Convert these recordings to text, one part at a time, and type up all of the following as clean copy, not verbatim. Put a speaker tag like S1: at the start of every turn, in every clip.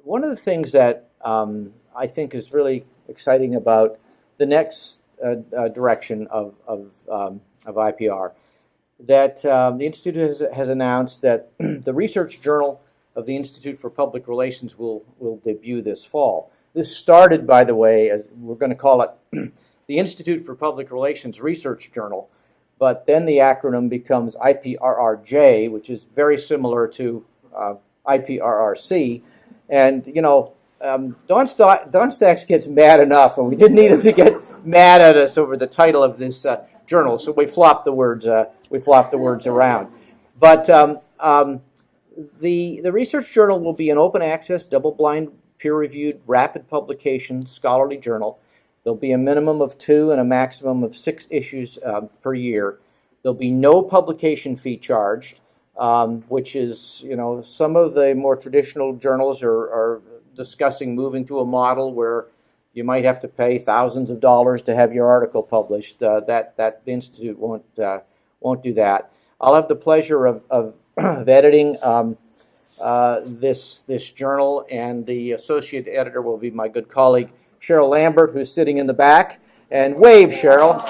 S1: one of the things that I think is really exciting about the next direction of IPR, that the Institute has announced that the research journal of the Institute for Public Relations will debut this fall. This started, by the way, as we're going to call it, the Institute for Public Relations Research Journal, but then the acronym becomes IPRRJ, which is very similar to IPRRC. And, you know, Don Stacks gets mad enough, and we didn't need him to get mad at us over the title of this journal, so we flopped the words around. But the research journal will be an open access, double-blind, peer-reviewed, rapid publication scholarly journal. There'll be a minimum of 2 and a maximum of 6 issues per year. There'll be no publication fee charged, which is, you know, some of the more traditional journals are discussing moving to a model where you might have to pay thousands of dollars to have your article published. That the Institute won't do that. I'll have the pleasure of editing this journal, and the associate editor will be my good colleague Cheryl Lambert, who's sitting in the back. And wave, Cheryl.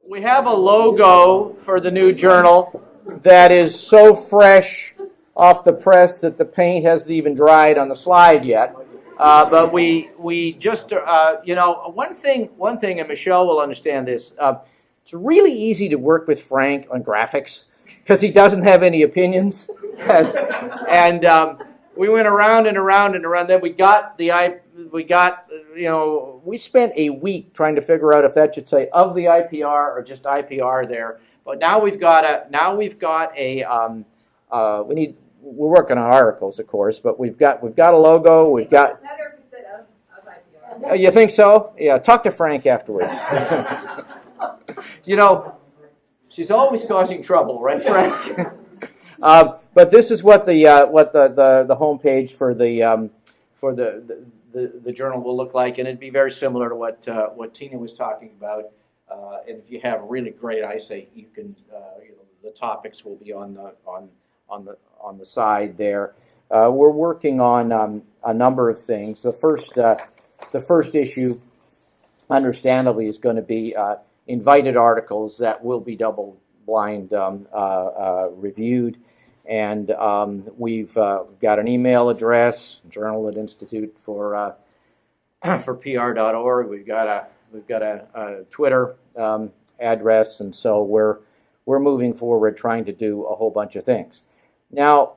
S1: We have a logo for the new journal that is so fresh off the press that the paint hasn't even dried on the slide yet. But we just, you know, one thing, and Michelle will understand this, it's really easy to work with Frank on graphics because he doesn't have any opinions. And we went around and around and around. Then we got, you know, we spent a week trying to figure out if that should say of the IPR or just IPR there. But now we've got we're working on articles, of course, but we've got a logo. We've got.
S2: Better if it said of IPR.
S1: You think so? Yeah. Talk to Frank afterwards. You know, she's always causing trouble, right, Frank? But this is what the homepage for the journal will look like, and it'd be very similar to what Tina was talking about. And if you have really great eyesight, you can you know, the topics will be on the side there. We're working on a number of things. The first issue, understandably, is going to be invited articles that will be double-blind reviewed. And we've got an email address, Journal at Institute for PR.org. We've got a Twitter address, and so we're moving forward, trying to do a whole bunch of things. Now,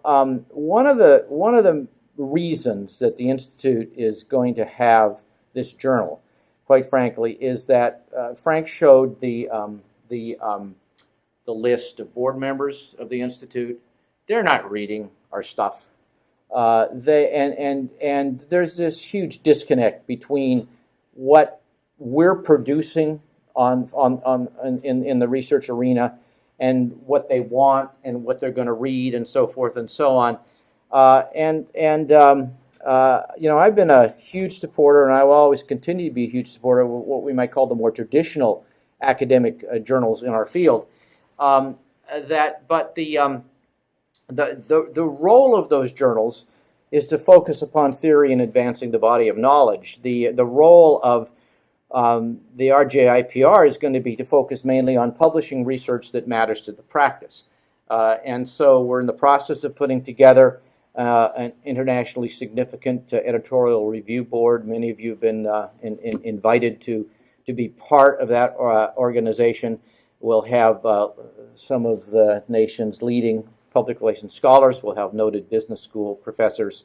S1: one of the reasons that the Institute is going to have this journal, quite frankly, is that Frank showed the list of board members of the Institute. They're not reading our stuff. And there's this huge disconnect between what we're producing in the research arena and what they want and what they're going to read and so forth and so on. You know, I've been a huge supporter, and I will always continue to be a huge supporter of what we might call the more traditional academic journals in our field. But the role of those journals is to focus upon theory and advancing the body of knowledge. The role of the RJIPR is going to be to focus mainly on publishing research that matters to the practice. And so we're in the process of putting together an internationally significant editorial review board. Many of you have been invited to be part of that organization. We'll have some of the nation's leading public relations scholars. We'll have noted business school professors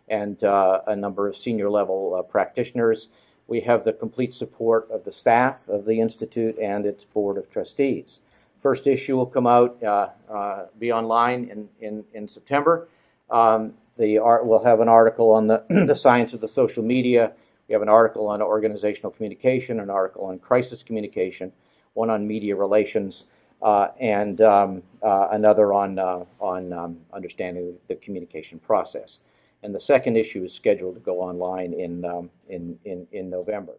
S1: and a number of senior level practitioners. We have the complete support of the staff of the Institute and its board of trustees. First issue will come out, be online in September. We'll have an article on the science of the social media. We have an article on organizational communication, an article on crisis communication, one on media relations, and another on understanding the communication process. And the second issue is scheduled to go online in November.